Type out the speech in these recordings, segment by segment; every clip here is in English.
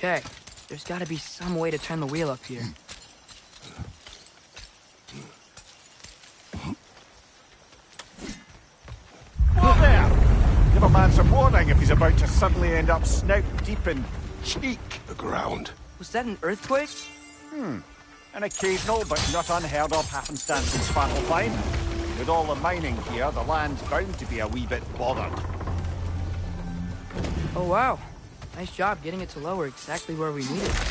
Okay, there's gotta be some way to turn the wheel up here. Whoa there! Give a man some warning if he's about to suddenly end up snout deep in cheek. The ground. Was that an earthquake? An occasional but not unheard of happenstance in Svartalfheim. With all the mining here, the land's bound to be a wee bit bothered. Oh wow, nice job getting it to lower exactly where we need it.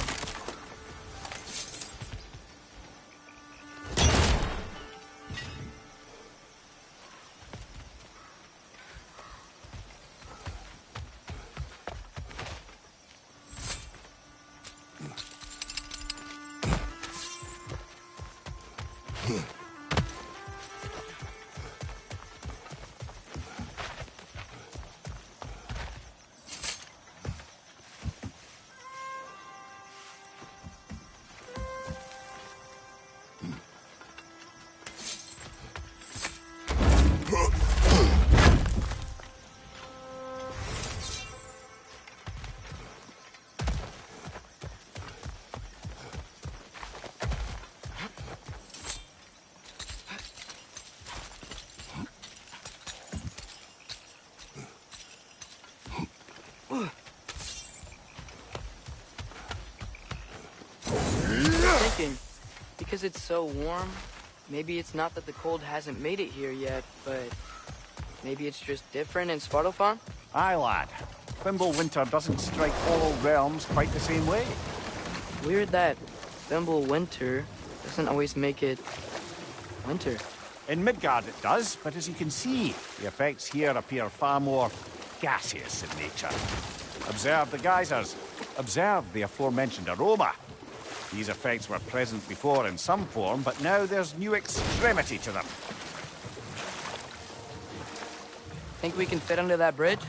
Thinking, because it's so warm, maybe it's not that the cold hasn't made it here yet, but maybe it's just different in Svartalfheim? Aye, lad. Fimbulwinter doesn't strike all realms quite the same way. Weird that Fimbulwinter doesn't always make it winter. In Midgard it does, but as you can see, the effects here appear far more gaseous in nature. Observe the geysers. Observe the aforementioned aroma. These effects were present before in some form, but now there's new extremity to them. Think we can fit under that bridge?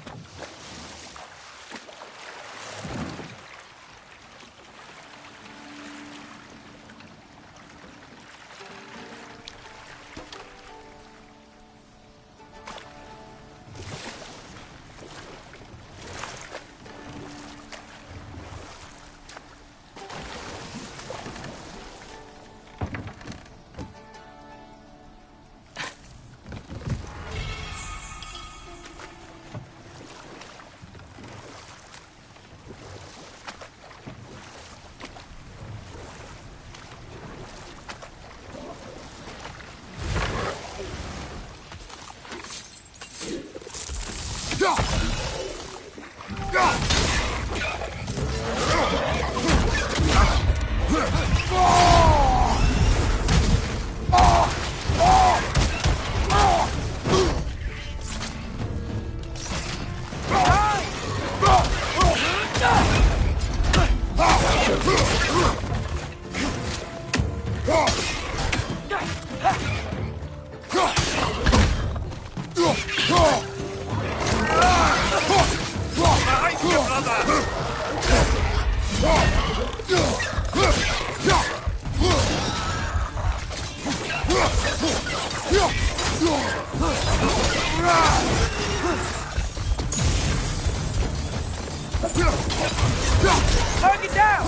Target down!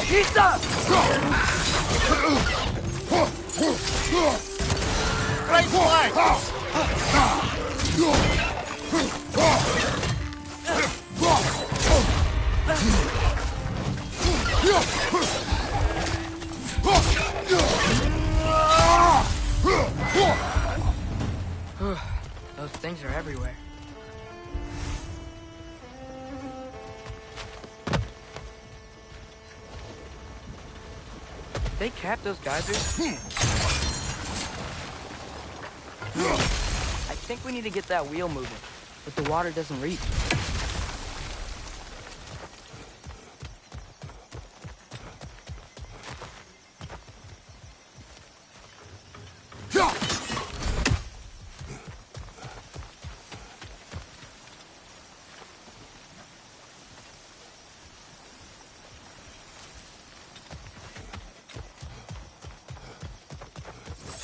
He's up! Right flank! Those things are everywhere. Did they cap those geysers? I think we need to get that wheel moving, but the water doesn't reach.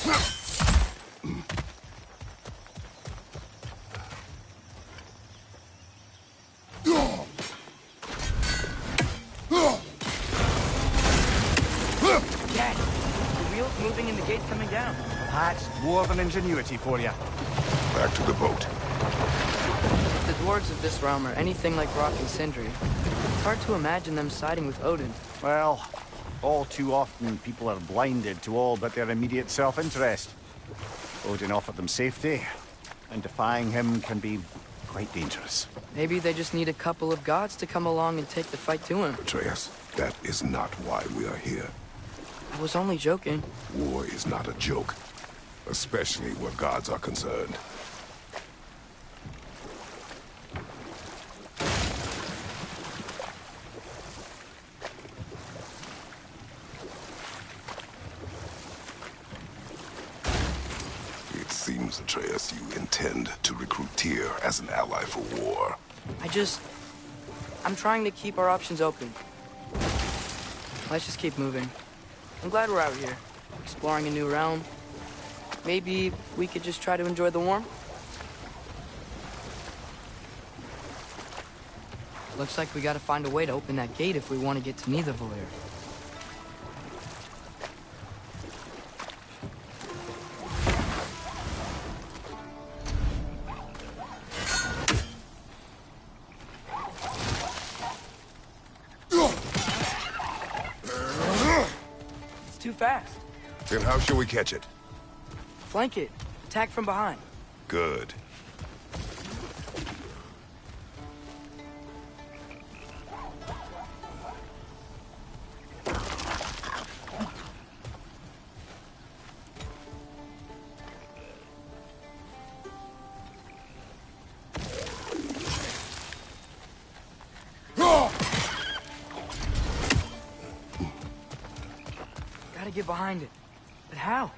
Dad, the wheel's moving and the gate's coming down. That's more than ingenuity for you. Back to the boat. If the dwarves of this realm are anything like Rock and Sindri, it's hard to imagine them siding with Odin. Well, all too often people are blinded to all but their immediate self-interest. Odin offered them safety, and defying him can be quite dangerous. Maybe they just need a couple of gods to come along and take the fight to him. Atreus, that is not why we are here. I was only joking. War is not a joke, especially where gods are concerned. It seems, Atreus, you intend to recruit Tyr as an ally for war. I'm trying to keep our options open. Let's just keep moving. I'm glad we're out here, exploring a new realm. Maybe we could just try to enjoy the warmth? Looks like we gotta find a way to open that gate if we want to get to Nidavellir. It's too fast. Then how shall we catch it? Flank it. Attack from behind. Good. Gotta get behind it. But how?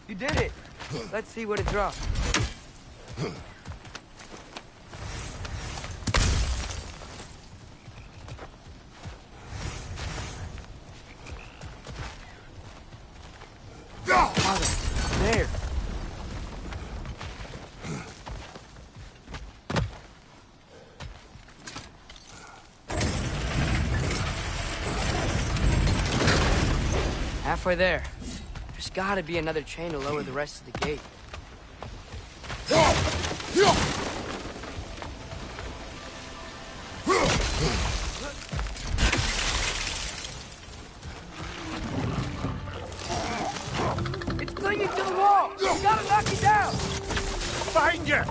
You did it! Let's see what it drops. Father, there! Halfway there. There's gotta be another chain to lower the rest of the gate. It's clinging to the wall! You gotta knock it down! Behind you!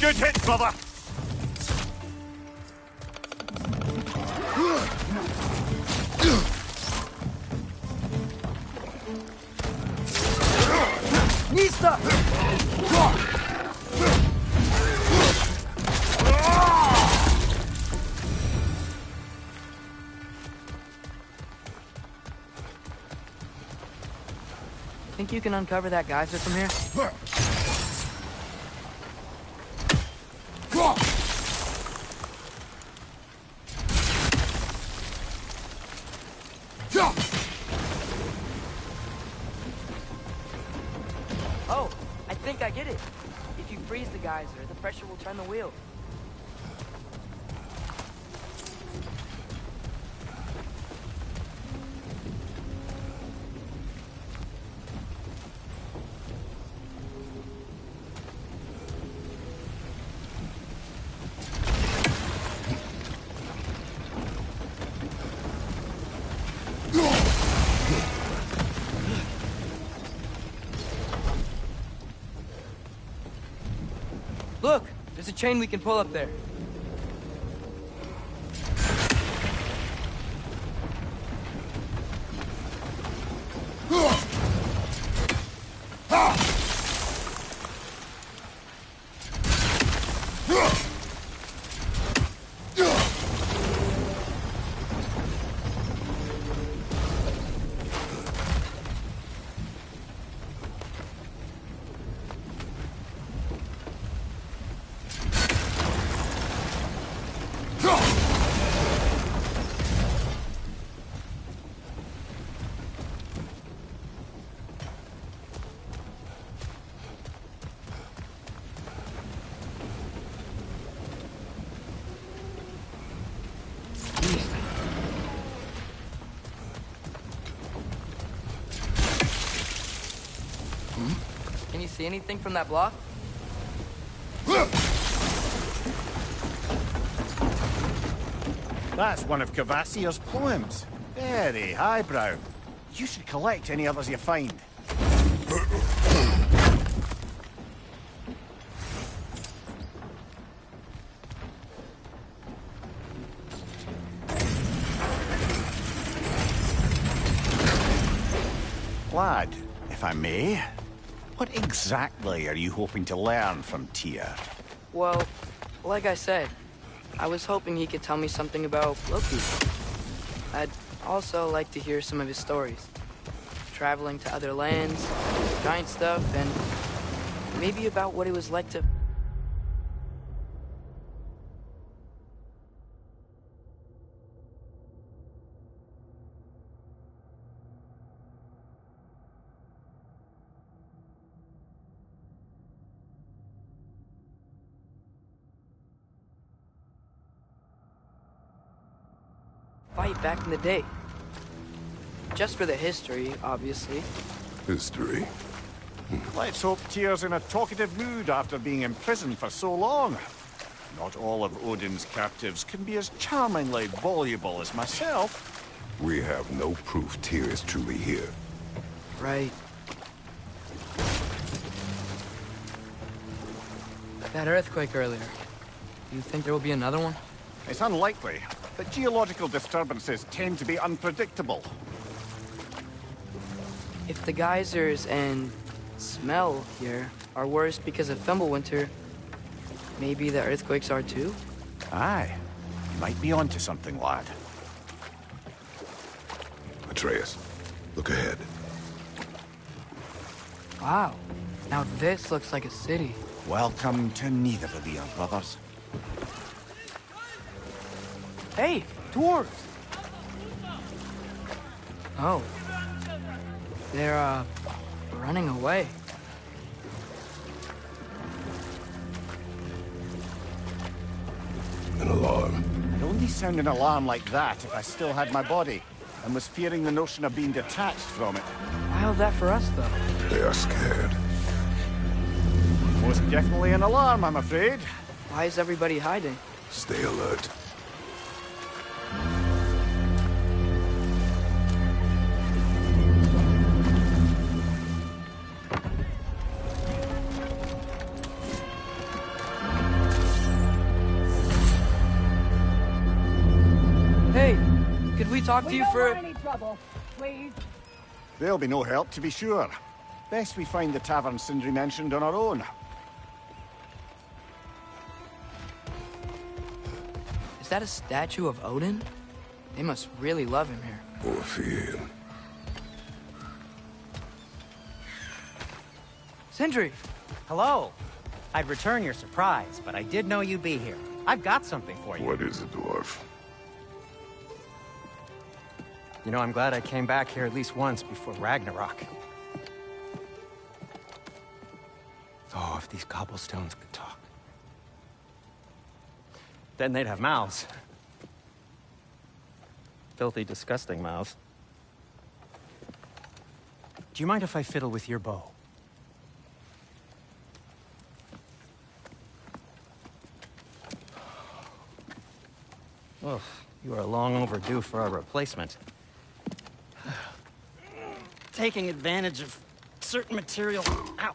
Good hit, brother! Nista! Think you can uncover that geyser from here? Oh, I think I get it. If you freeze the geyser, the pressure will turn the wheel. Look, there's a chain we can pull up there. Can you see anything from that block? That's one of Cavassier's poems. Very highbrow. You should collect any others you find. Lad, if I may, what exactly are you hoping to learn from Tyr? Well, like I said, I was hoping he could tell me something about Loki. I'd also like to hear some of his stories. Traveling to other lands, giant stuff, and maybe about what it was like to... fight back in the day. Just for the history, obviously. History. Let's hope Tyr's in a talkative mood after being imprisoned for so long. Not all of Odin's captives can be as charmingly voluble as myself. We have no proof Tyr is truly here. Right. That earthquake earlier. Do you think there will be another one? It's unlikely, but geological disturbances tend to be unpredictable. If the geysers and smell here are worse because of Fimbulwinter, maybe the earthquakes are too? Aye. You might be onto something, lad. Atreus, look ahead. Wow. Now this looks like a city. Welcome to neither of the brothers. Hey, dwarves! Oh. They're, running away. An alarm. I'd only sound an alarm like that if I still had my body, and was fearing the notion of being detached from it. Why all that for us, though? They are scared. Most definitely an alarm, I'm afraid. Why is everybody hiding? Stay alert. Hey, could we talk to you for... We don't want any trouble, please. There'll be no help, to be sure. Best we find the tavern Sindri mentioned on our own. Is that a statue of Odin? They must really love him here. Or fear him. Sindri! Hello. I'd return your surprise, but I did know you'd be here. I've got something for you. What is it, dwarf? You know, I'm glad I came back here at least once before Ragnarok. Oh, if these cobblestones could talk. Then they'd have mouths. Filthy, disgusting mouths. Do you mind if I fiddle with your bow? Oh, you are long overdue for a replacement. Taking advantage of certain material... Ow!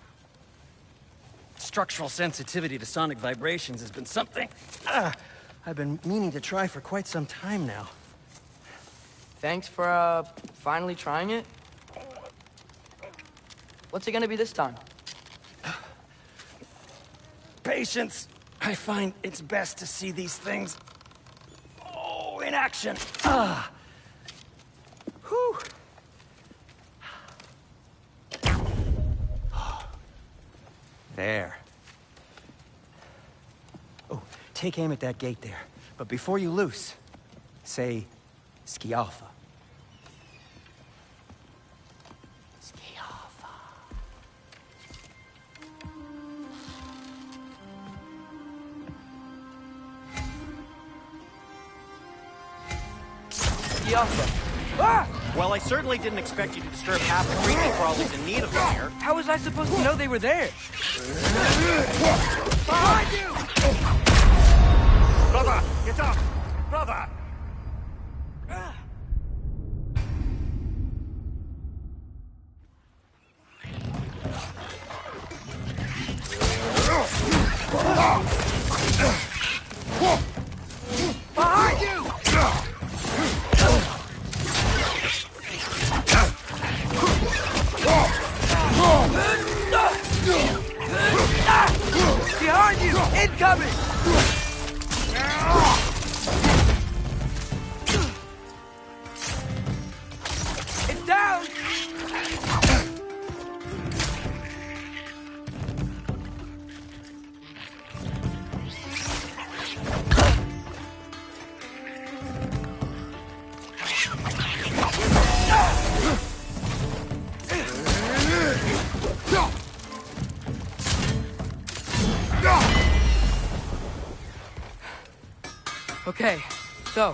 structural sensitivity to sonic vibrations has been something I've been meaning to try for quite some time now. Thanks for, finally trying it. What's it gonna be this time? Patience. I find it's best to see these things, in action. Whew. There. Oh, take aim at that gate there. But before you loose, say, Scialfa. Scialfa. Scialfa. Ah! Well, I certainly didn't expect you to disturb half the creepy crawlies in need of them here. How was I supposed to know they were there? Behind you! Brother, get up! Brother! Behind you! Behind you! Incoming! It's down! Okay, so,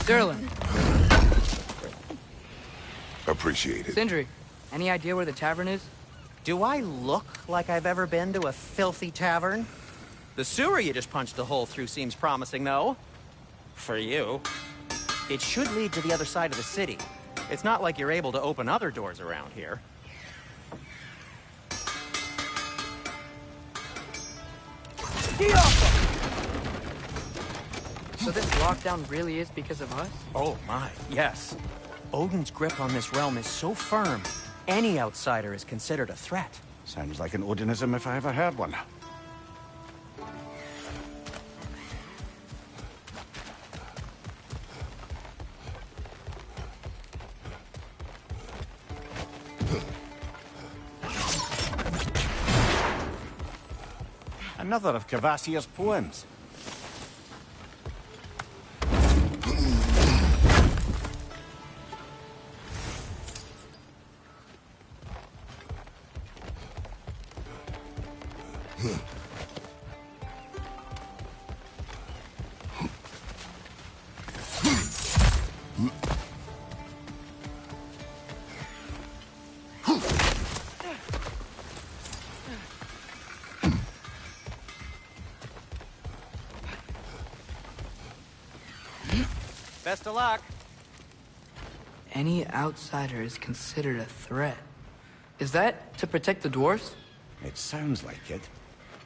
Durlin, Appreciate it. Sindri, any idea where the tavern is? Do I look like I've ever been to a filthy tavern? The sewer you just punched a hole through seems promising, though. For you. It should lead to the other side of the city. It's not like you're able to open other doors around here. So this lockdown really is because of us? Oh my, yes. Odin's grip on this realm is so firm, any outsider is considered a threat. Sounds like an Odinism if I ever heard one. Another of Kvasir's poems. Best of luck. Any outsider is considered a threat. Is that to protect the dwarves? It sounds like it.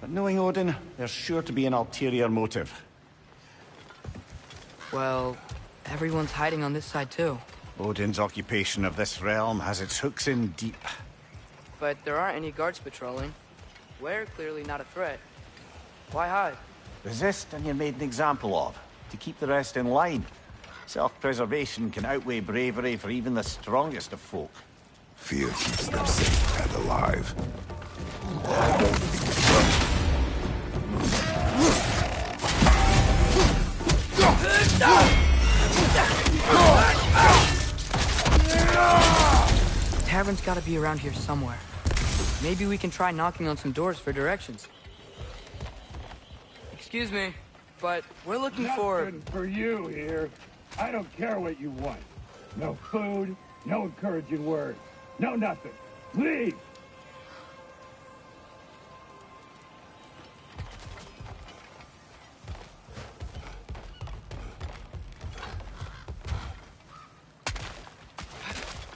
But knowing Odin, there's sure to be an ulterior motive. Well, everyone's hiding on this side too. Odin's occupation of this realm has its hooks in deep. But there aren't any guards patrolling. We're clearly not a threat. Why hide? Resist and you're made an example of, to keep the rest in line. Self-preservation can outweigh bravery for even the strongest of folk. Fear keeps them safe and alive. Tavern's gotta be around here somewhere. Maybe we can try knocking on some doors for directions. Excuse me, but we're looking for... Nothing for you here. I don't care what you want. No food, no encouraging words, no nothing. Leave!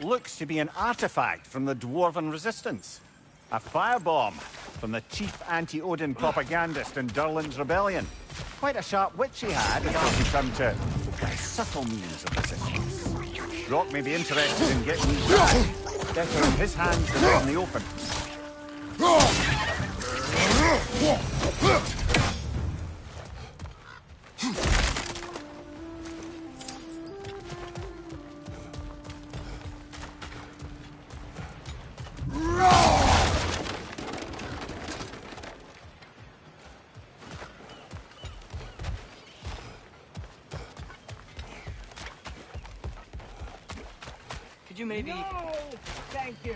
Looks to be an artifact from the Dwarven Resistance. A firebomb from the chief anti-Odin propagandist in Durlin's rebellion. Quite a sharp wit he had, and he turned to subtle means of resistance. Rock may be interested in getting these back. Better in his hands than out in the open. Could you maybe... No! Thank you.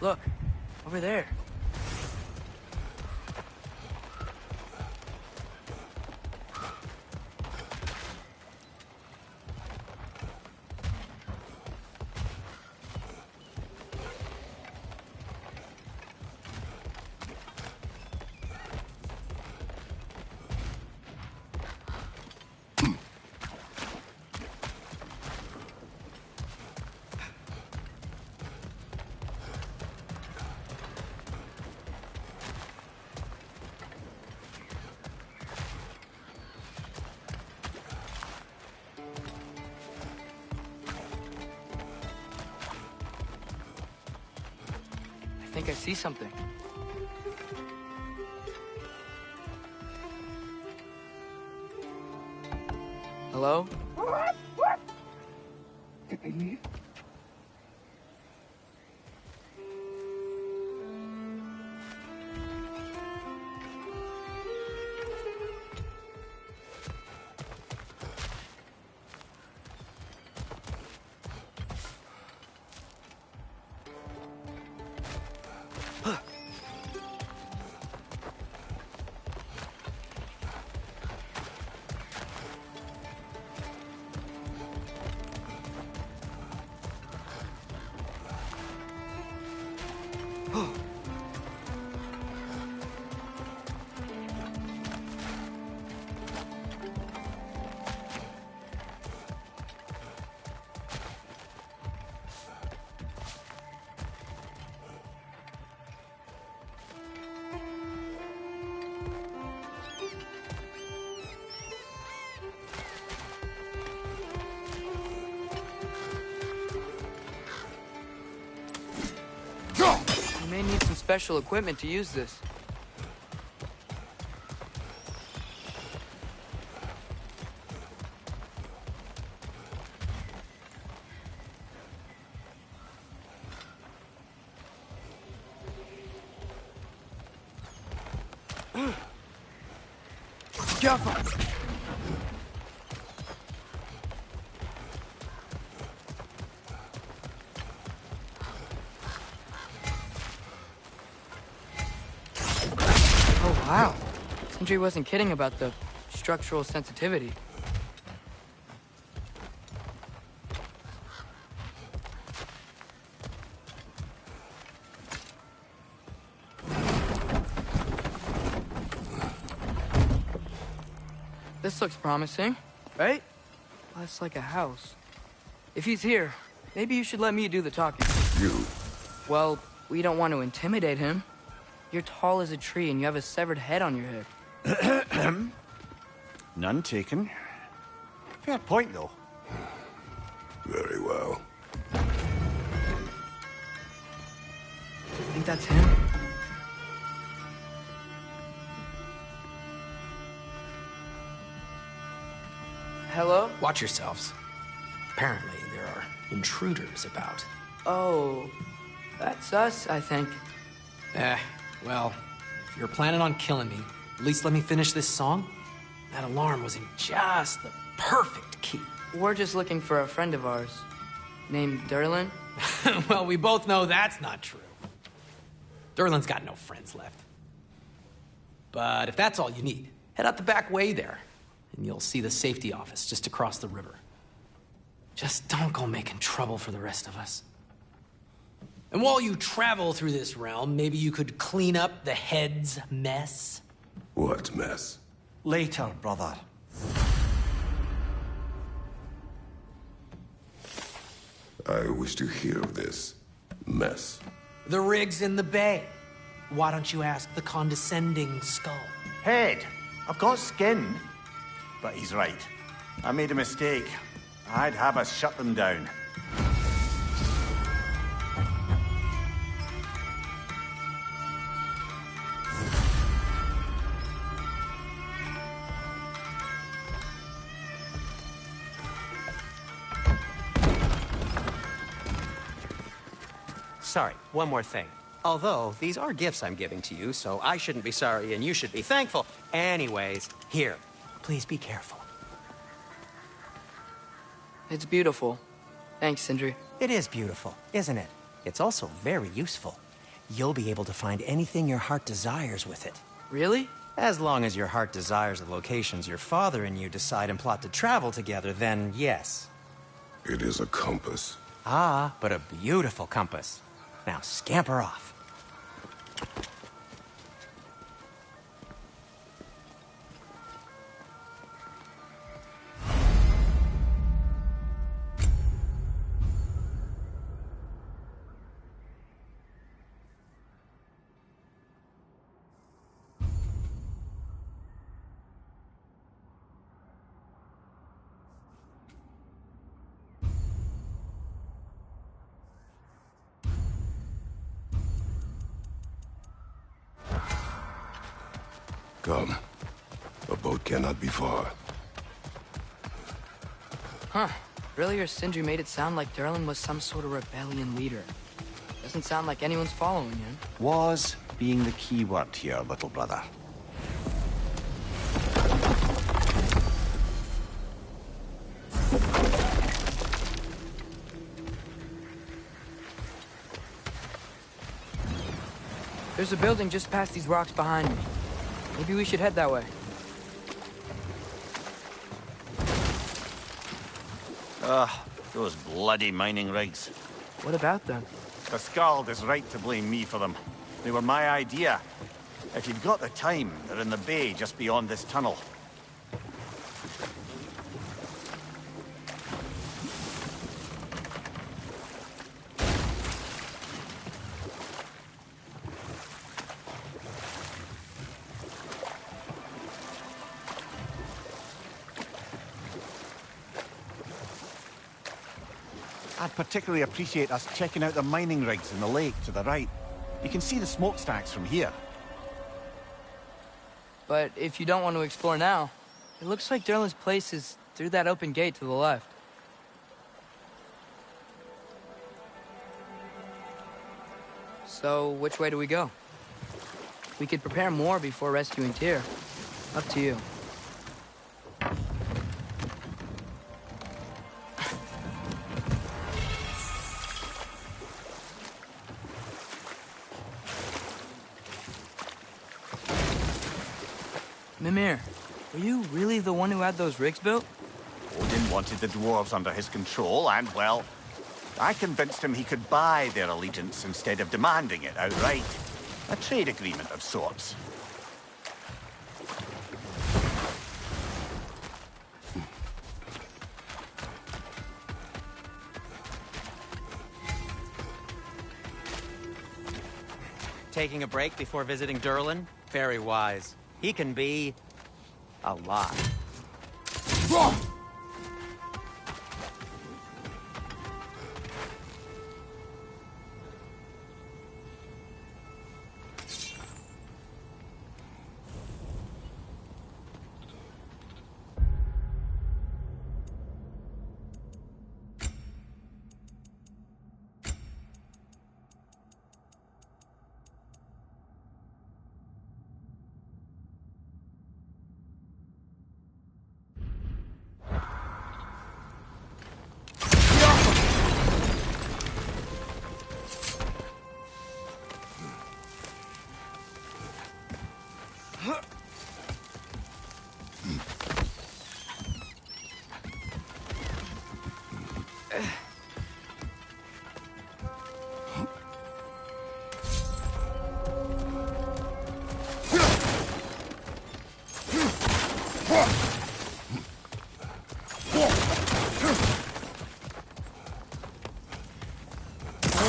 Look, over there. I think I see something. Hello? Did they leave? You may need some special equipment to use this. Careful! Oh, wow. Sindri wasn't kidding about the structural sensitivity. This looks promising, right? Less like a house. If he's here, maybe you should let me do the talking. You? Well, we don't want to intimidate him. You're tall as a tree and you have a severed head on your head. None taken. Fair point, though. Very well. I think that's him. Hello? Watch yourselves. Apparently, there are intruders about. Oh, that's us, I think. Well, if you're planning on killing me, at least let me finish this song. That alarm was in just the perfect key. We're just looking for a friend of ours, named Durlin. Well, we both know that's not true. Durlin's got no friends left. But if that's all you need, head out the back way there, and you'll see the safety office just across the river. Just don't go making trouble for the rest of us. And while you travel through this realm, maybe you could clean up the head's mess? What mess? Later, brother. I wish to hear of this mess. The rig's in the bay. Why don't you ask the condescending skull? Head, I've got skin. But he's right. I made a mistake. I'd have us shut them down. Sorry, one more thing. Although, these are gifts I'm giving to you, so I shouldn't be sorry and you should be thankful. Anyways, here, please be careful. It's beautiful. Thanks, Sindri. It is beautiful, isn't it? It's also very useful. You'll be able to find anything your heart desires with it. Really? As long as your heart desires the locations your father and you decide and plot to travel together, then yes. It is a compass. Ah, but a beautiful compass. Now scamper off. Come. A boat cannot be far. Huh. Earlier, Sindri made it sound like Durlin was some sort of rebellion leader. Doesn't sound like anyone's following him. Was being the key word here, little brother. There's a building just past these rocks behind me. Maybe we should head that way. Those bloody mining rigs. What about them? The Skald is right to blame me for them. They were my idea. If you've got the time, they're in the bay just beyond this tunnel. I'd particularly appreciate us checking out the mining rigs in the lake to the right. You can see the smokestacks from here. But if you don't want to explore now, it looks like Durlin's place is through that open gate to the left. So, which way do we go? We could prepare more before rescuing Tyr. Up to you. Mimir, were you really the one who had those rigs built? Odin wanted the dwarves under his control, and, well, I convinced him he could buy their allegiance instead of demanding it outright. A trade agreement of sorts. taking a break before visiting Durlin? Very wise. He can be... a lot.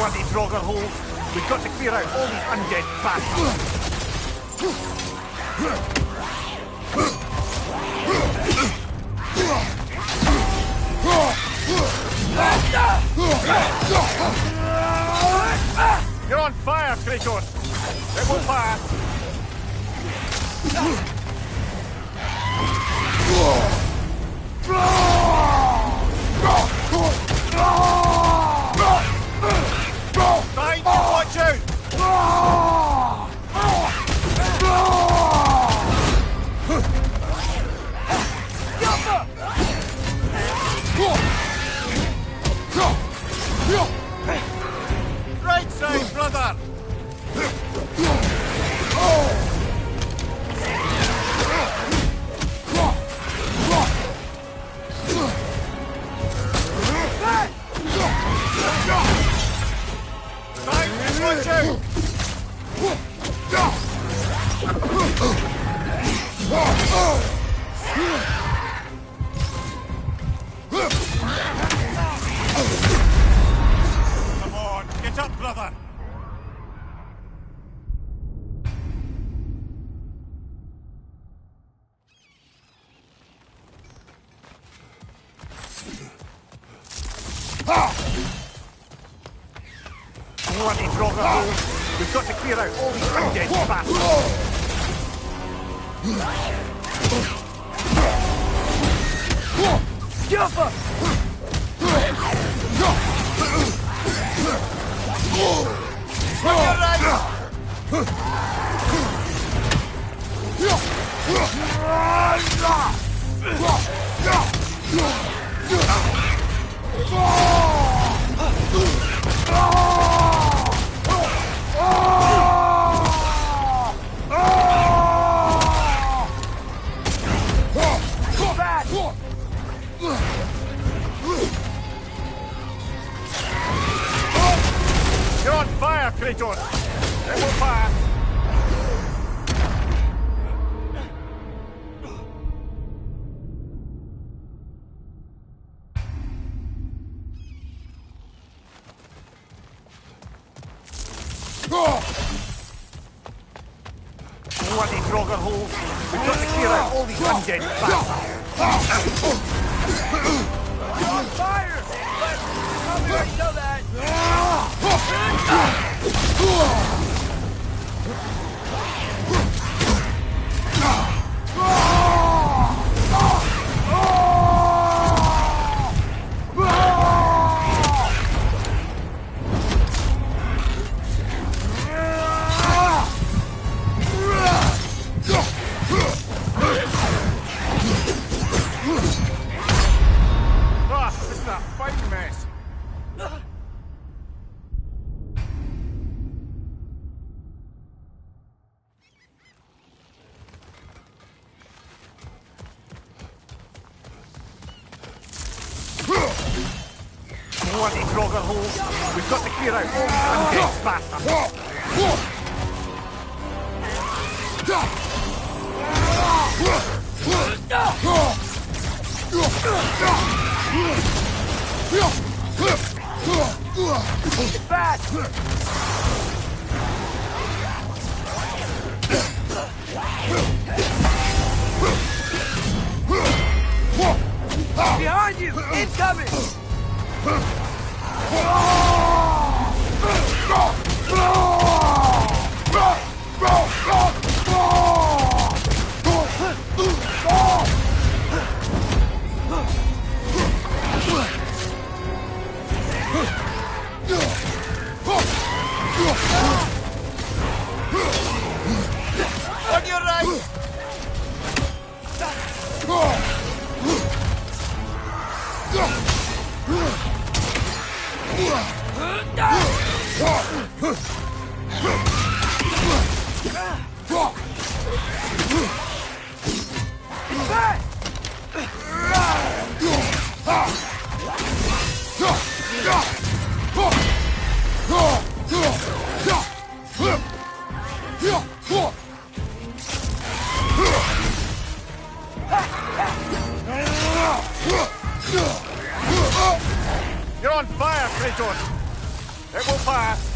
Bloody Draugr holes. We've got to clear out all these undead bastards. You're on fire, Kratos. It will pass. Behind you, watch out! Right side, brother! Watch out! Come on, get up, brother! Bloody Draugr holes. We've got to clear out all these undead bastards. Jumper! You're on fire, Kratos! It will pass! Bloody Draugr holes! We've got to clear out all these undead bastards! You're on fire! But you probably already know that. This is a fighting mess! Bloody Draugr holes! We've got to clear out all these undead bastards! Fast! you! Incoming! On your right! You're on fire, Kratos! It will pass!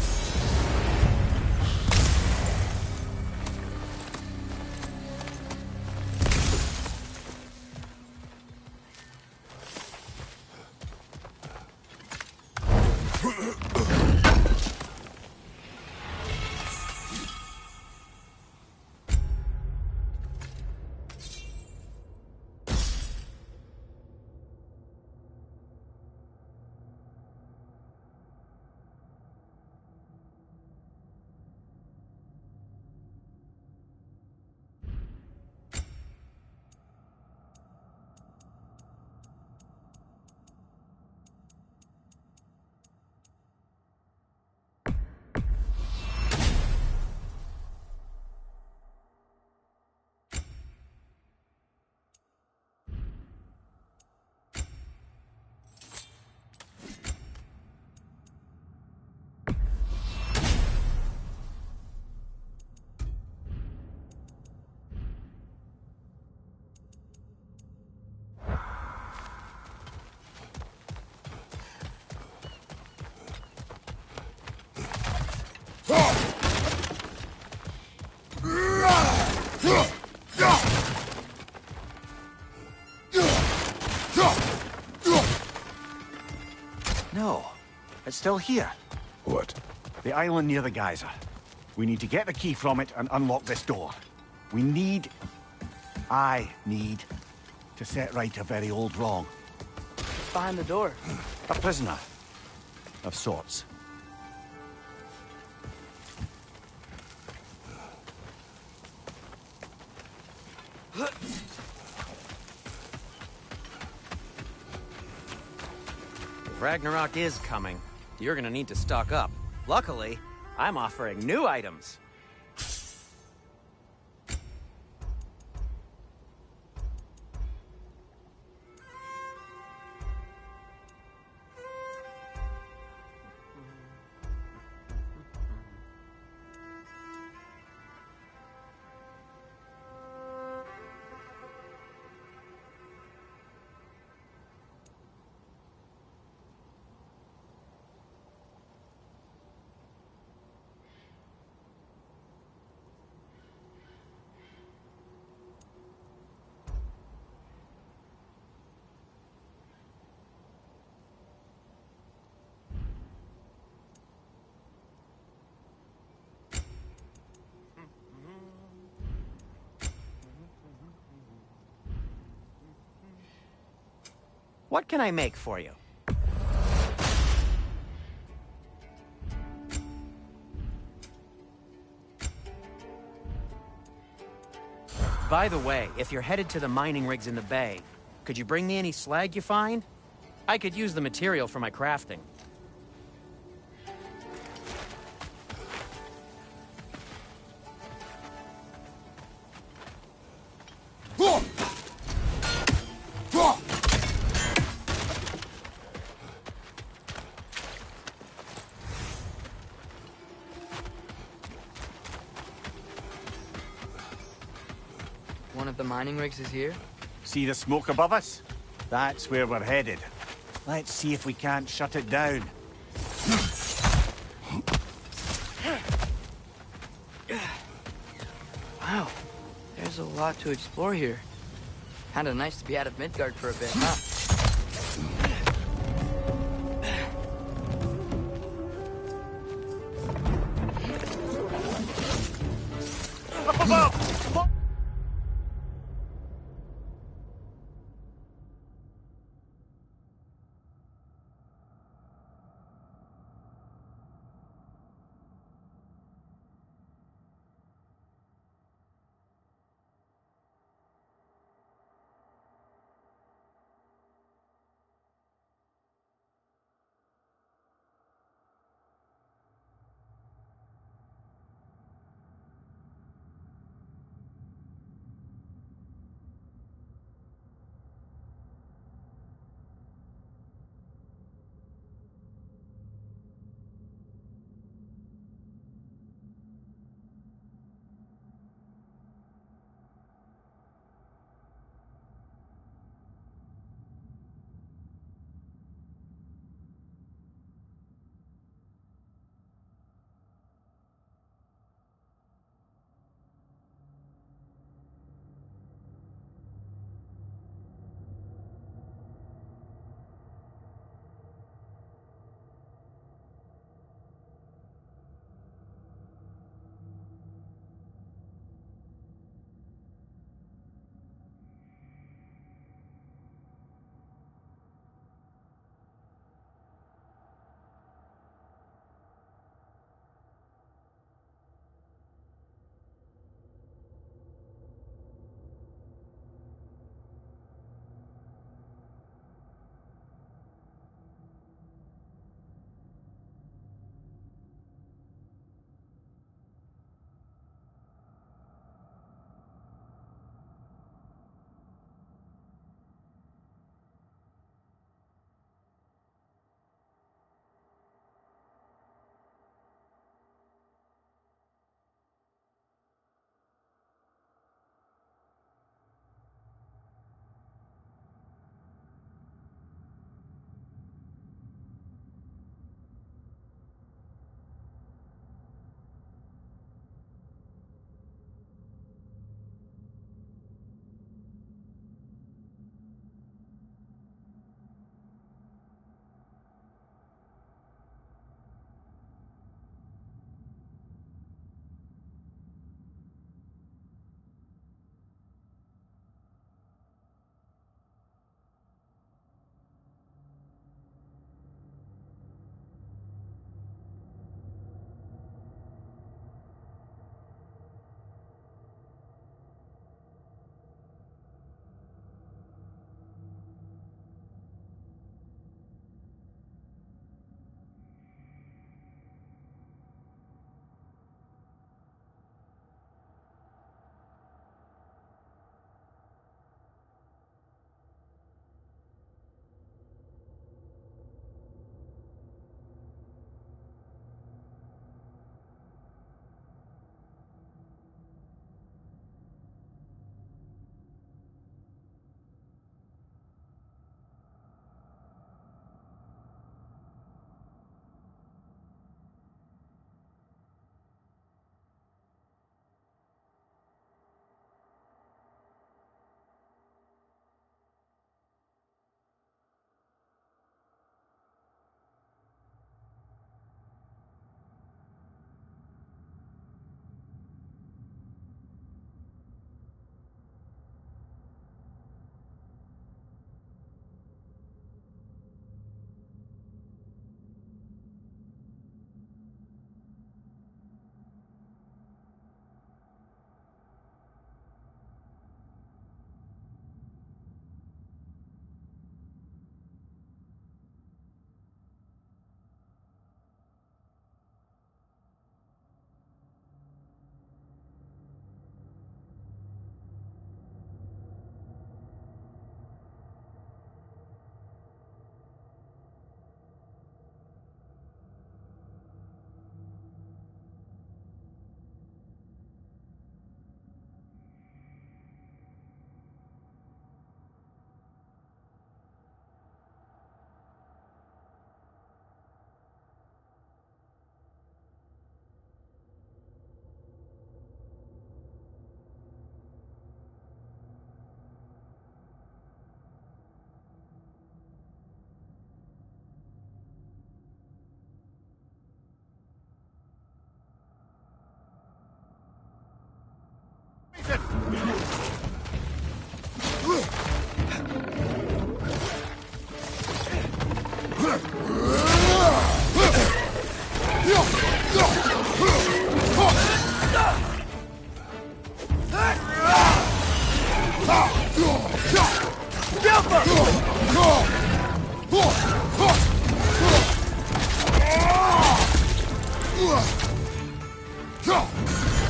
No, it's still here. What? The island near the geyser. We need to get the key from it and unlock this door. I need to set right a very old wrong. Behind the door. A prisoner of sorts. If Ragnarok is coming, you're gonna need to stock up. Luckily, I'm offering new items. What can I make for you? By the way, if you're headed to the mining rigs in the bay, could you bring me any slag you find? I could use the material for my crafting. One of the mining rigs is here? See the smoke above us? That's where we're headed. Let's see if we can't shut it down. Wow, there's a lot to explore here. Kinda nice to be out of Midgard for a bit, huh?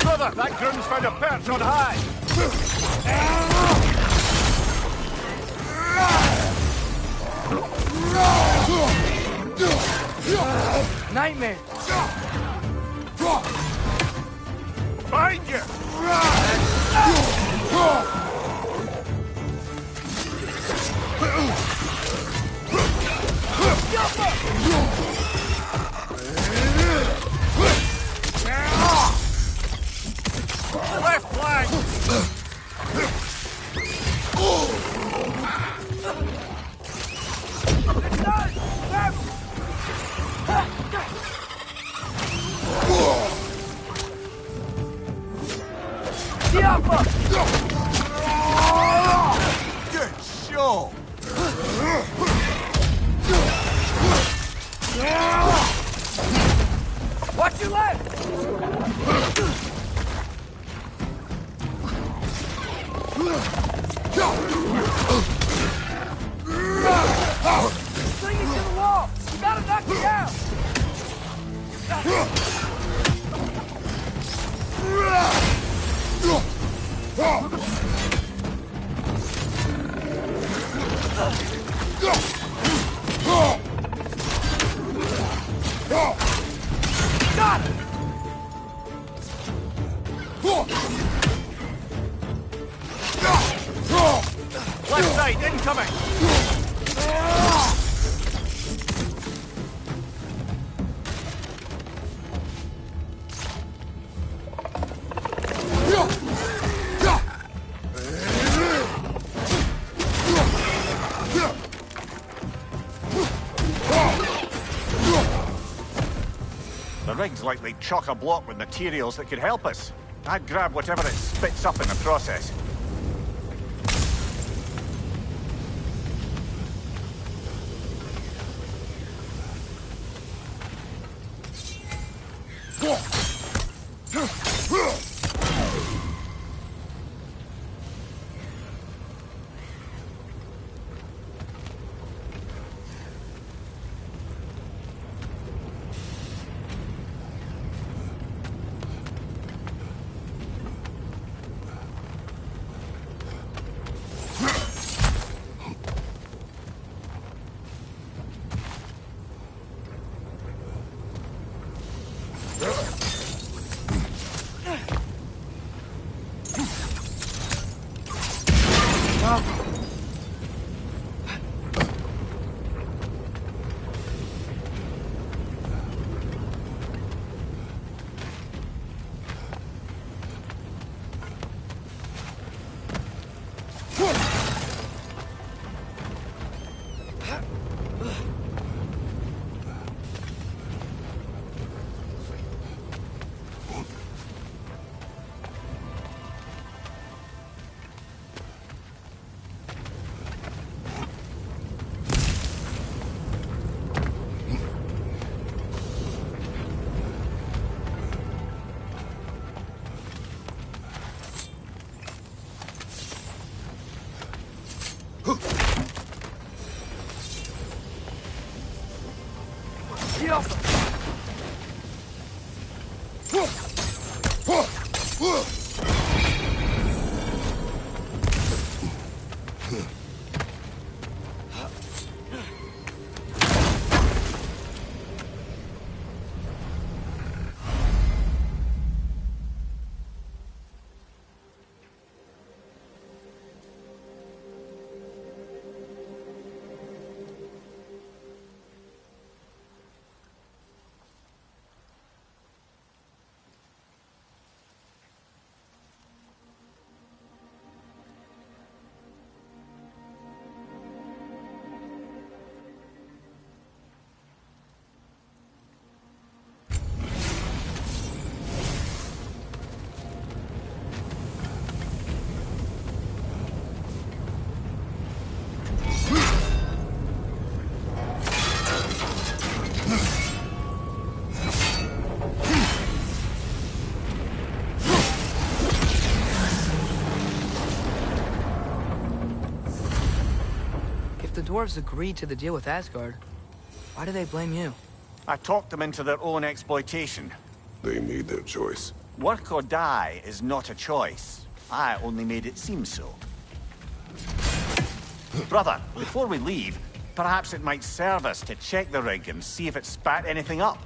Brother, that groom's found a perch on high! Nightmare! Behind you! Left flank! Good show! Watch your left! Sling it to the wall! You gotta knock it down! Got it! Left side, incoming! The rig's likely chock-a-block with materials that could help us. I'd grab whatever it spits up in the process. dwarves agreed to the deal with Asgard, why do they blame you? I talked them into their own exploitation. They made their choice. Work or die is not a choice. I only made it seem so. Brother, before we leave, perhaps it might serve us to check the rig and see if it spat anything up.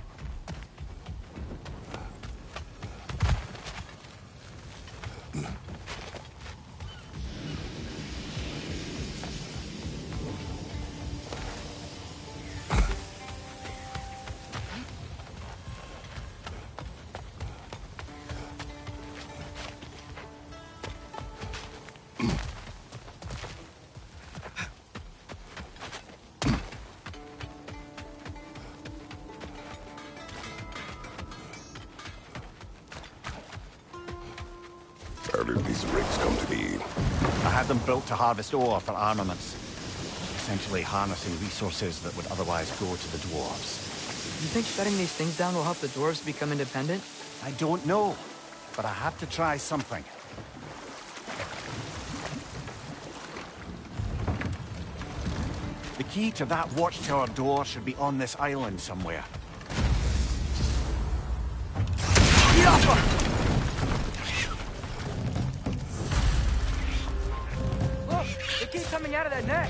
How did these rigs come to be? I had them built to harvest ore for armaments. Essentially harnessing resources that would otherwise go to the dwarves. You think shutting these things down will help the dwarves become independent? I don't know, but I have to try something. The key to that watchtower door should be on this island somewhere. Get off her! Look! They keep coming out of that net!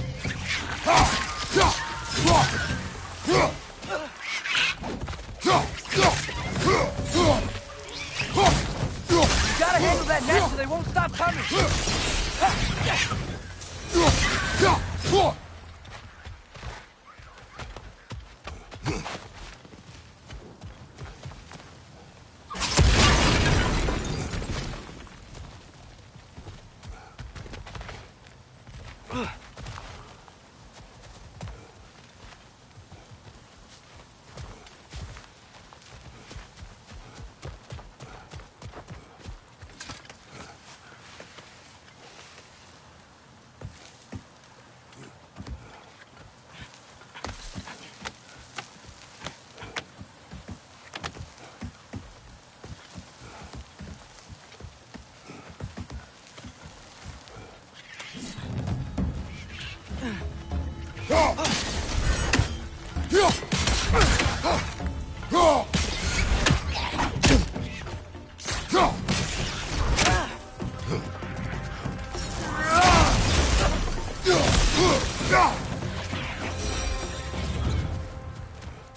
You gotta handle that net so they won't stop coming!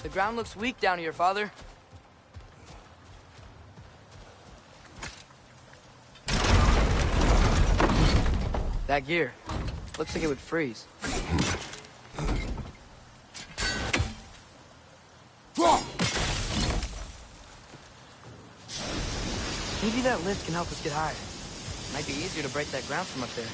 The ground looks weak down here, Father. That gear. Looks like it would freeze. Maybe that lift can help us get higher. Might be easier to break that ground from up there.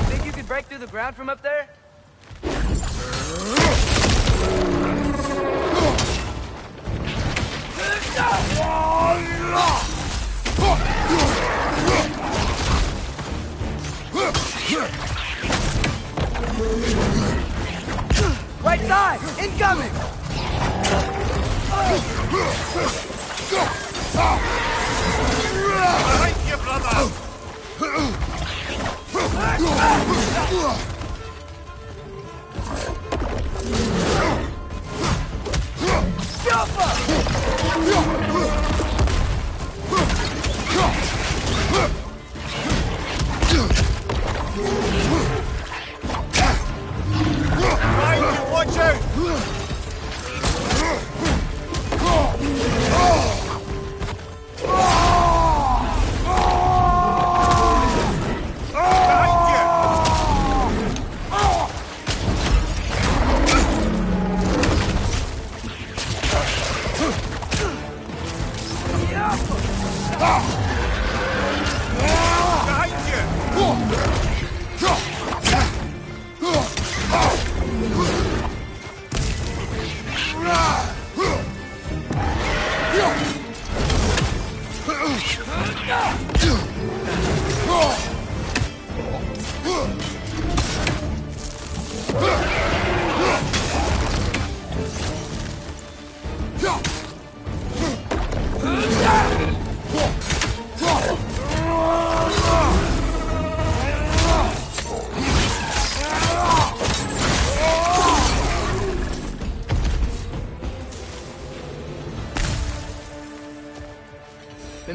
Think you could break through the ground from up there? Right side! Incoming! Behind you, brother! Watch out! Behind you!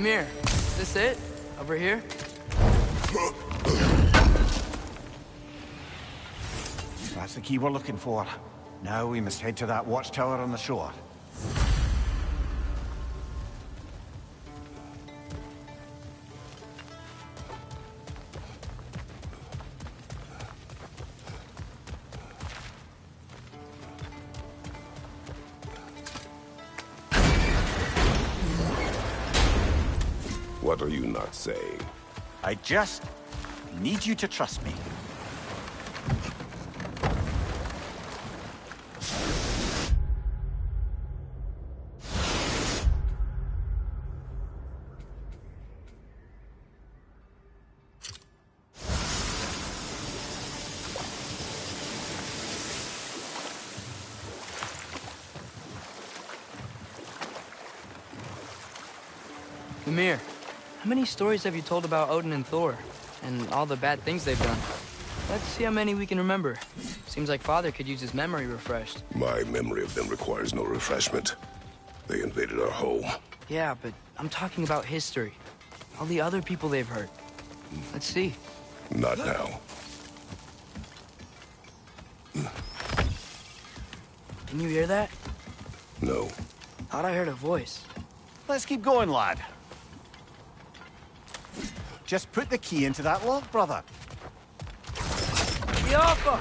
Mimir, is this it? Over here? That's the key we're looking for. Now we must head to that watchtower on the shore. What are you not saying? I just need you to trust me. Mimir, how many stories have you told about Odin and Thor? And all the bad things they've done? Let's see how many we can remember. Seems like Father could use his memory refreshed. My memory of them requires no refreshment. They invaded our home. Yeah, but I'm talking about history. All the other people they've hurt. Let's see. Not now. Can you hear that? No. Thought I heard a voice. Let's keep going, lad. Just put the key into that lock, brother. Yoko!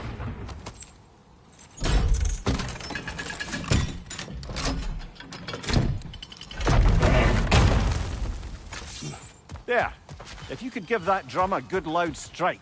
There. If you could give that drum a good loud strike.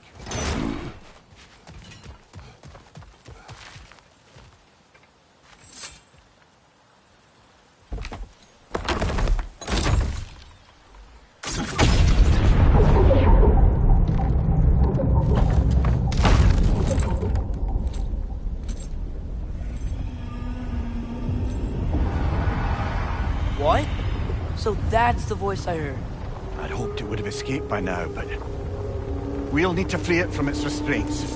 What? So that's the voice I heard. I'd hoped it would have escaped by now, but we'll need to free it from its restraints.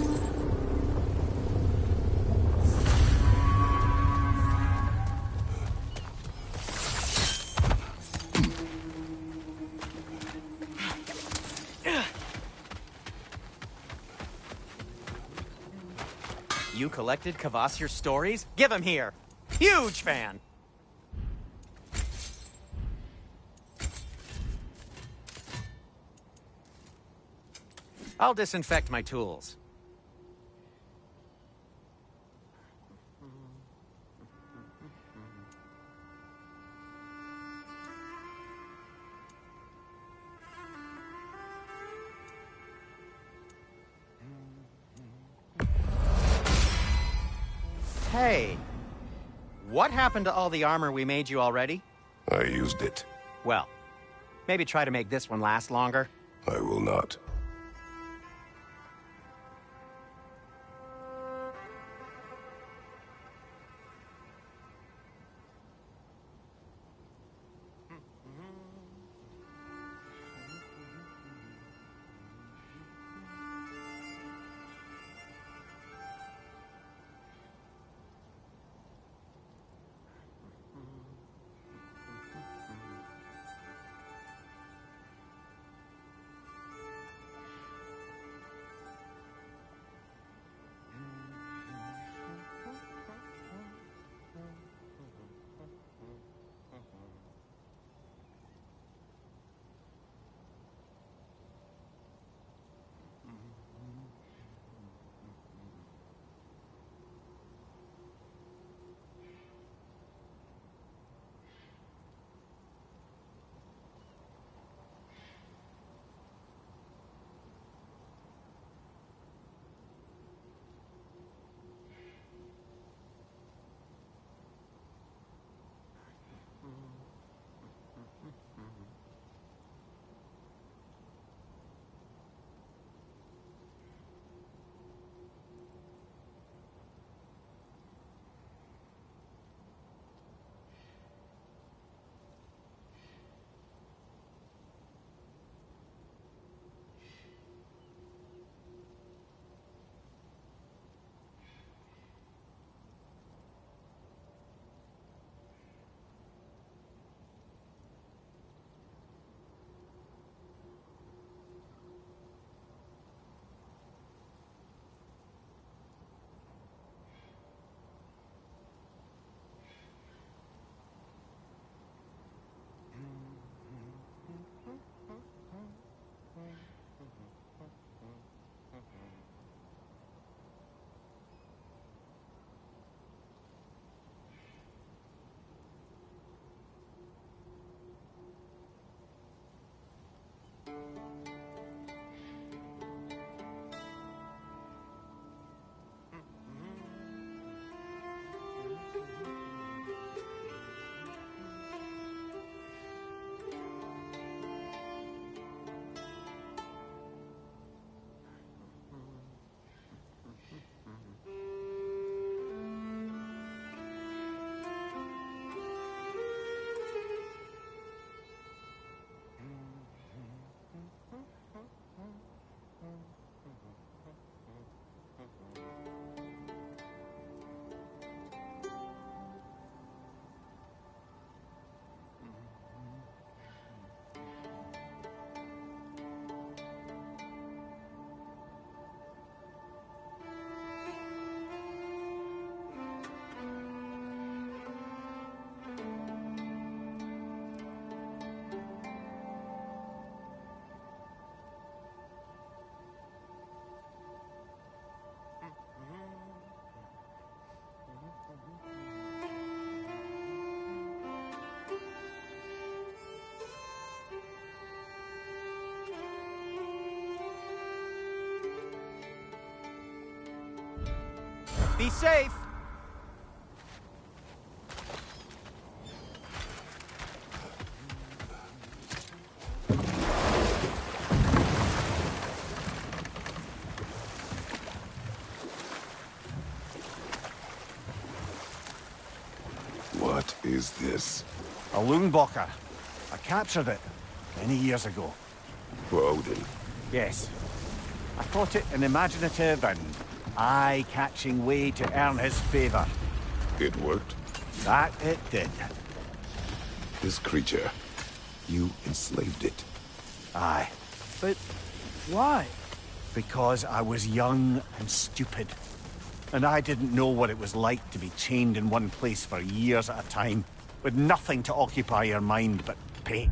You collected Kvasir's stories? Give him here! Huge fan! I'll disinfect my tools. Hey, what happened to all the armor we made you already? I used it. Well, maybe try to make this one last longer. I will not. Be safe! What is this? A Lungbocker. I captured it many years ago. For Odin. Yes. I thought it an imaginative and eye-catching way to earn his favor. It worked? That it did. This creature, you enslaved it. Aye. But why? Because I was young and stupid. And I didn't know what it was like to be chained in one place for years at a time, with nothing to occupy your mind but pain.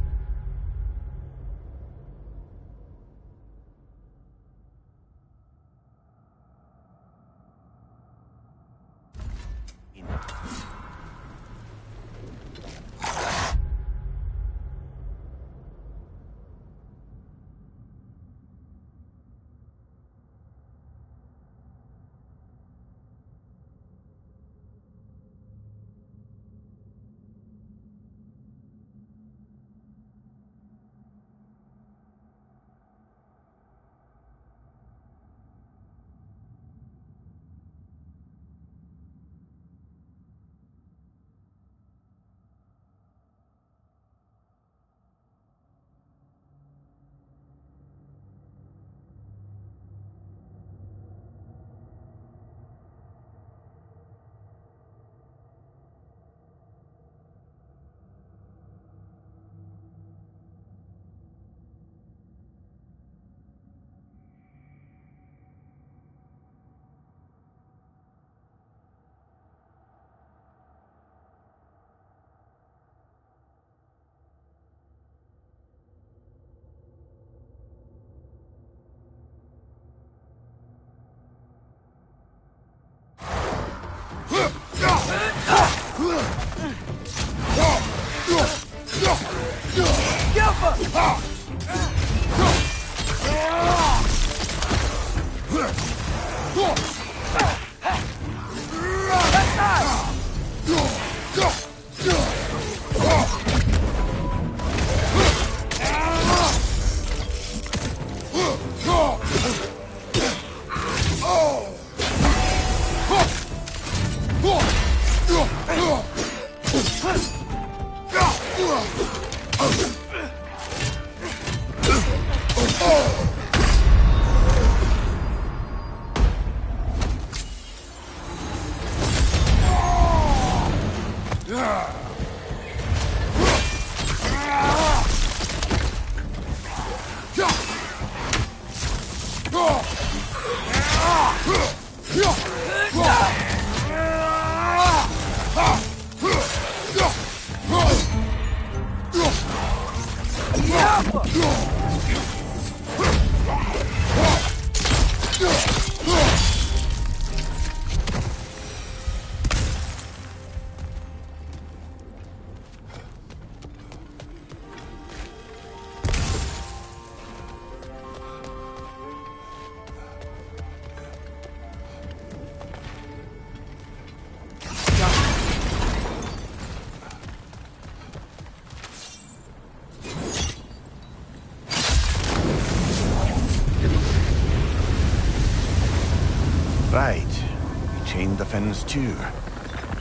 Right. You chained the fins too.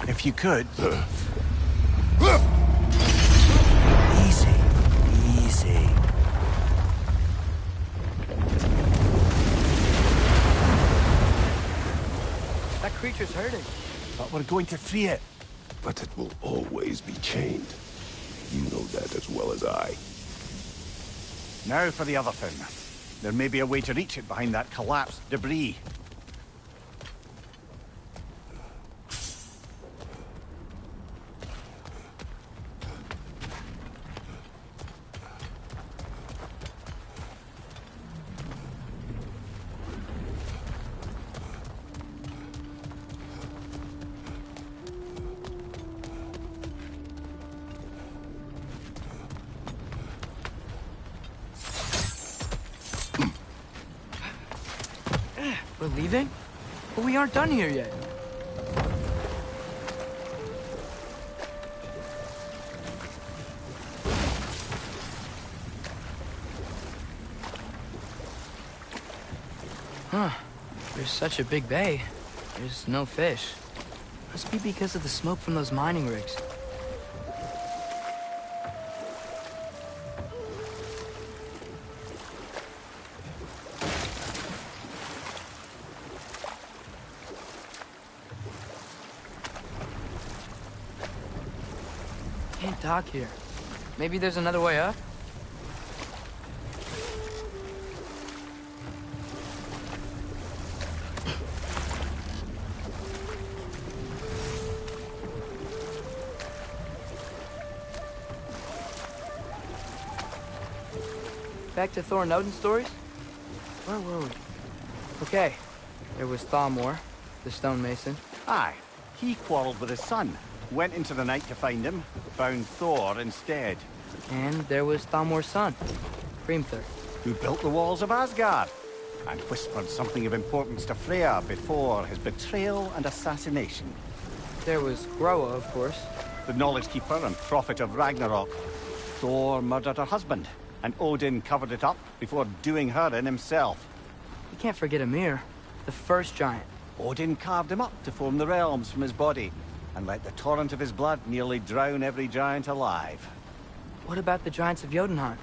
If you could... Easy. Easy. That creature's hurting. But we're going to free it. But it will always be chained. You know that as well as I. Now for the other fin. There may be a way to reach it behind that collapsed debris. We're leaving? But we aren't done here yet. There's such a big bay. There's no fish. Must be because of the smoke from those mining rigs. Can't dock here. Maybe there's another way up? Back to Thor and Odin's stories? Where were we? Okay, there was Thalmor, the stonemason. Aye, he quarreled with his son. Went into the night to find him, found Thor instead. And there was Thalmor's son, Hrimthur. Who built the walls of Asgard, and whispered something of importance to Freya before his betrayal and assassination. There was Groa, of course. The Knowledge Keeper and Prophet of Ragnarok. Thor murdered her husband, and Odin covered it up before doing her in himself. You can't forget Ymir, the first giant. Odin carved him up to form the realms from his body, and let the torrent of his blood nearly drown every giant alive. What about the giants of Jotunheim?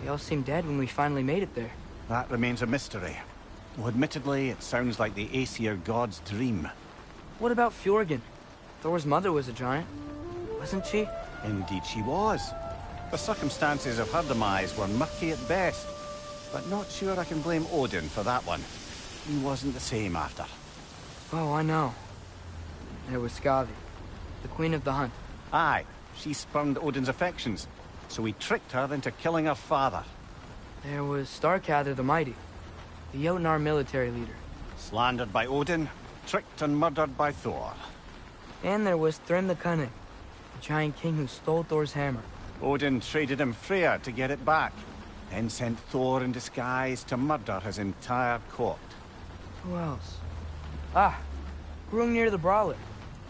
They all seemed dead when we finally made it there. That remains a mystery. Well, admittedly, it sounds like the Aesir god's dream. What about Fjorgyn? Thor's mother was a giant, wasn't she? Indeed she was. The circumstances of her demise were murky at best, but not sure I can blame Odin for that one. He wasn't the same after. Oh, I know. There was Skavi, the queen of the hunt. Aye, she spurned Odin's affections, so he tricked her into killing her father. There was Starkather the Mighty, the Jotnar military leader. Slandered by Odin, tricked and murdered by Thor. And there was Thrym the Cunning, the giant king who stole Thor's hammer. Odin traded him Freya to get it back, then sent Thor in disguise to murder his entire court. Who else? Ah, Hrungnir the Brawler,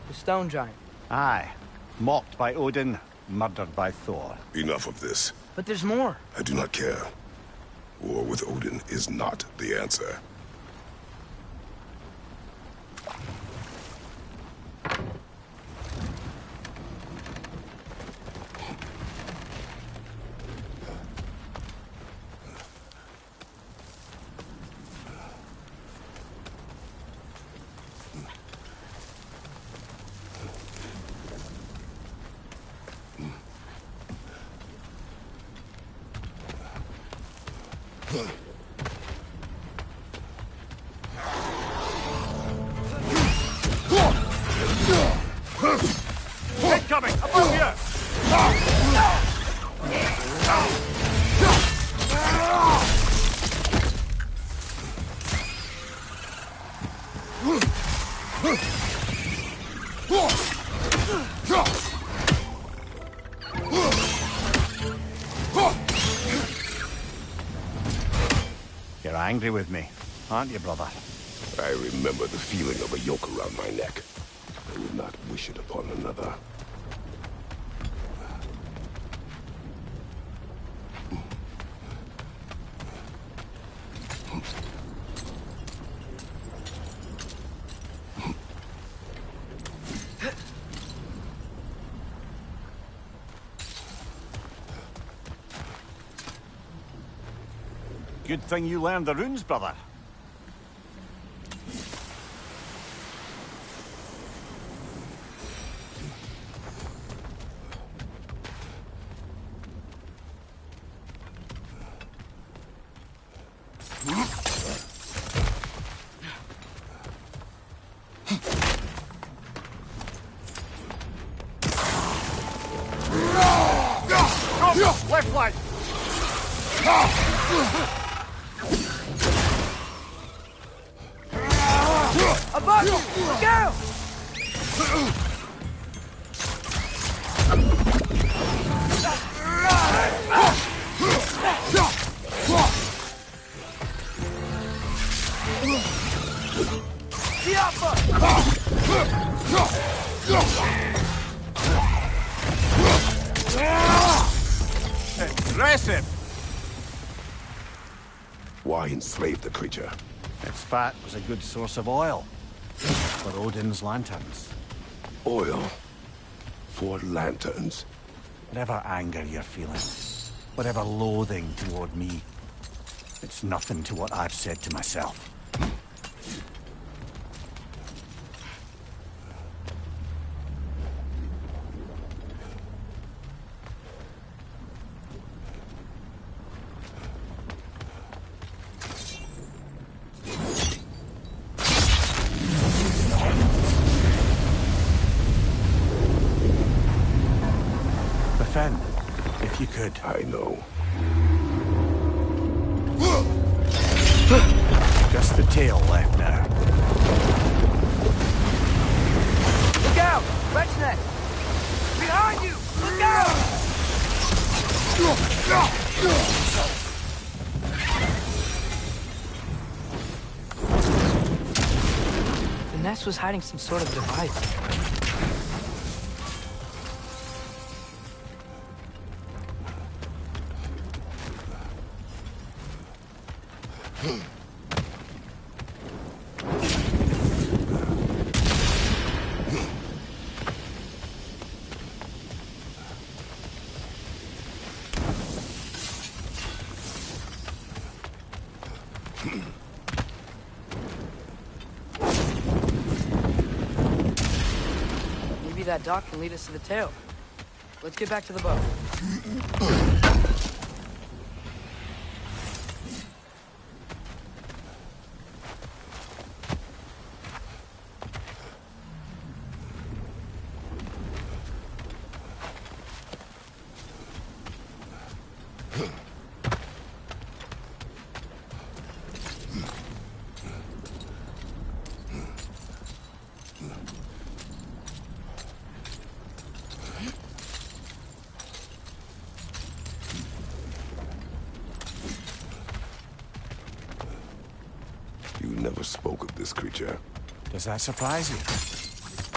the stone giant. Aye, mocked by Odin, murdered by Thor. Enough of this. But there's more. I do not care. War with Odin is not the answer. Incoming! Above here! You're angry with me, aren't you, brother? I remember the feeling of a yoke around my neck. I would not wish it upon another. Good thing you learned the runes, brother. Left flank! Above you! Look out! Aggressive! Why enslave the creature? Its fat was a good source of oil for Odin's lanterns. Oil for lanterns. Whatever anger you're feeling, whatever loathing toward me, it's nothing to what I've said to myself. Defend, if you could. I know. Just the tail left now. Look out! Wretch neck! Behind you! Look out! The nest was hiding some sort of device. Maybe that dock can lead us to the tail. Let's get back to the boat. You never spoke of this creature. Does that surprise you?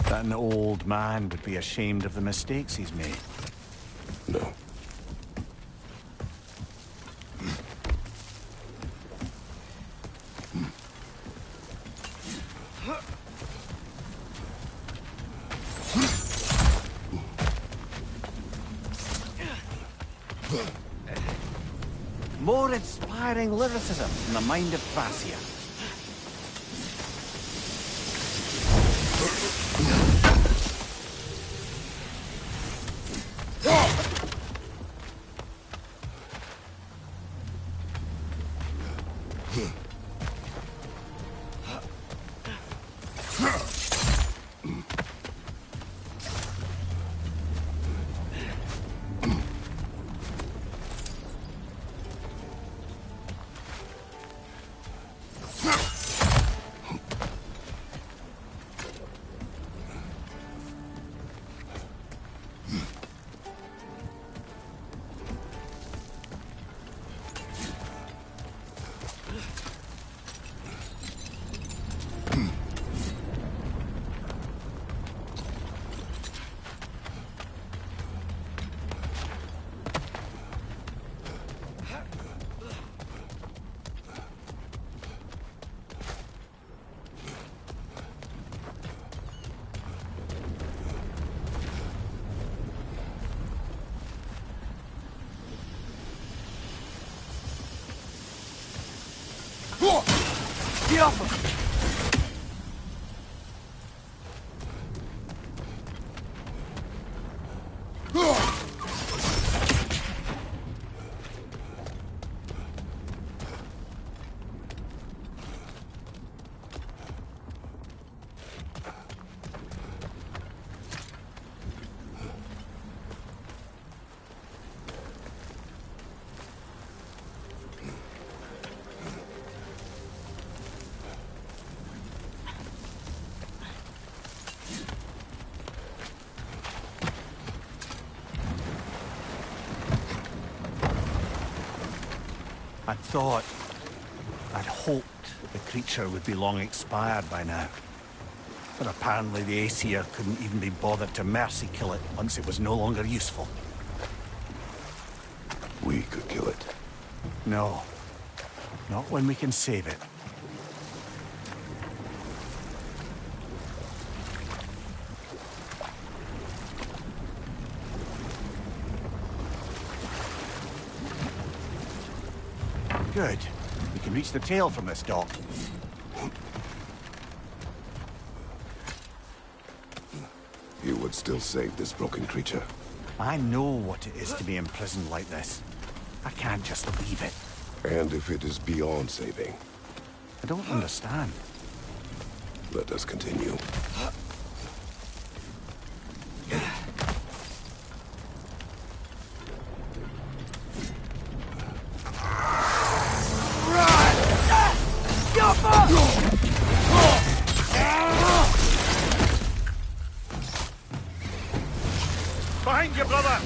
That an old man would be ashamed of the mistakes he's made? No. More inspiring lyricism in the mind of Thracia. Get off him! I'd hoped the creature would be long expired by now. But apparently the Aesir couldn't even be bothered to mercy kill it once it was no longer useful. We could kill it. No. Not when we can save it. Good. We can reach the tail from this dock. You would still save this broken creature. I know what it is to be imprisoned like this. I can't just leave it. And if it is beyond saving, I don't understand. let us continue. Behind you, brother!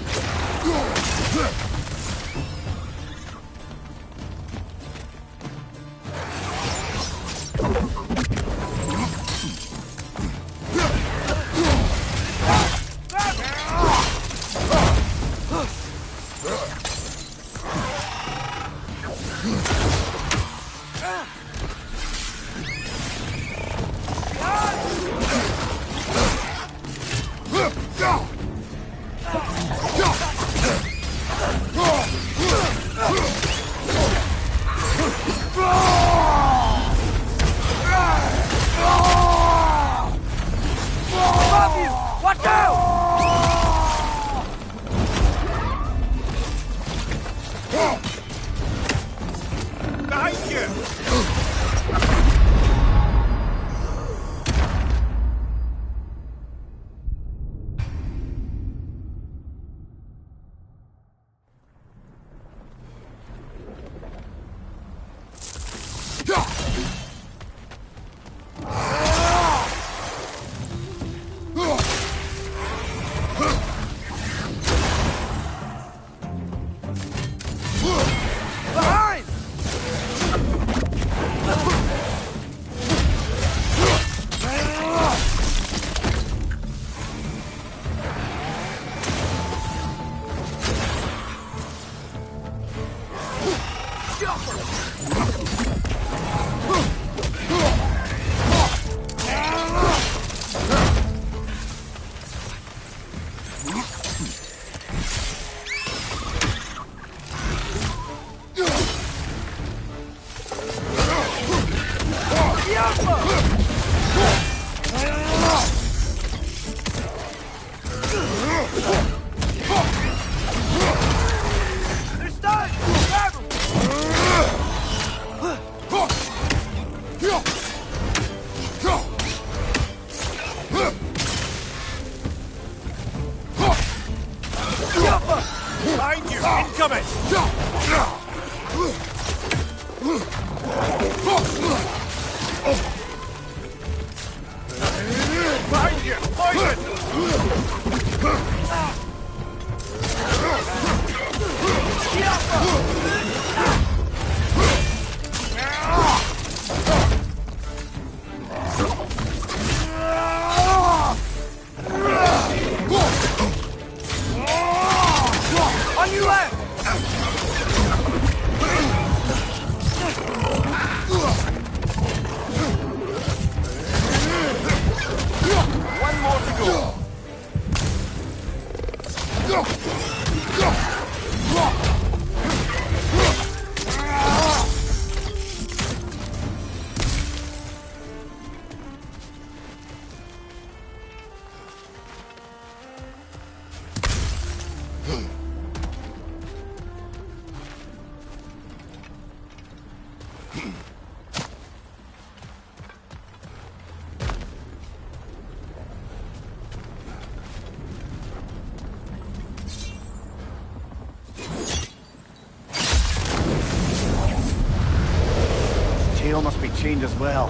Tail must be chained as well.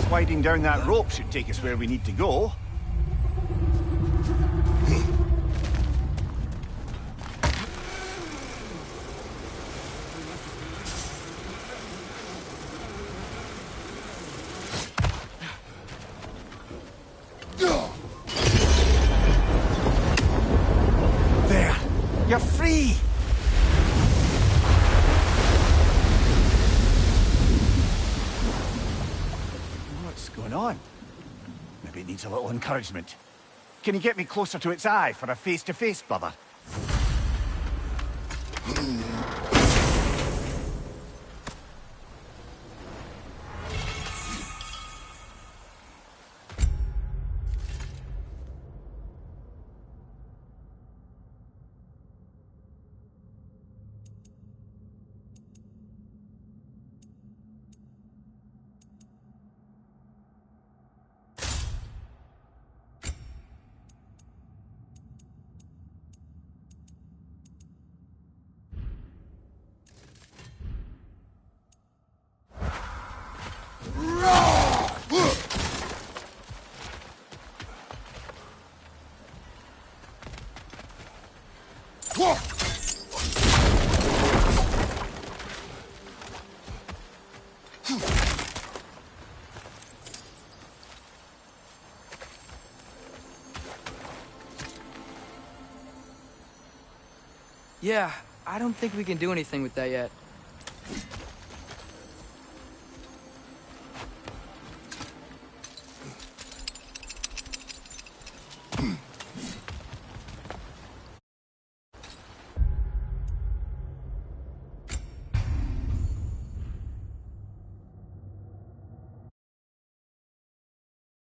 Sliding down that rope should take us where we need to go. You're free! What's going on? Maybe it needs a little encouragement. Can you get me closer to its eye for a face-to-face, brother? Yeah, I don't think we can do anything with that yet.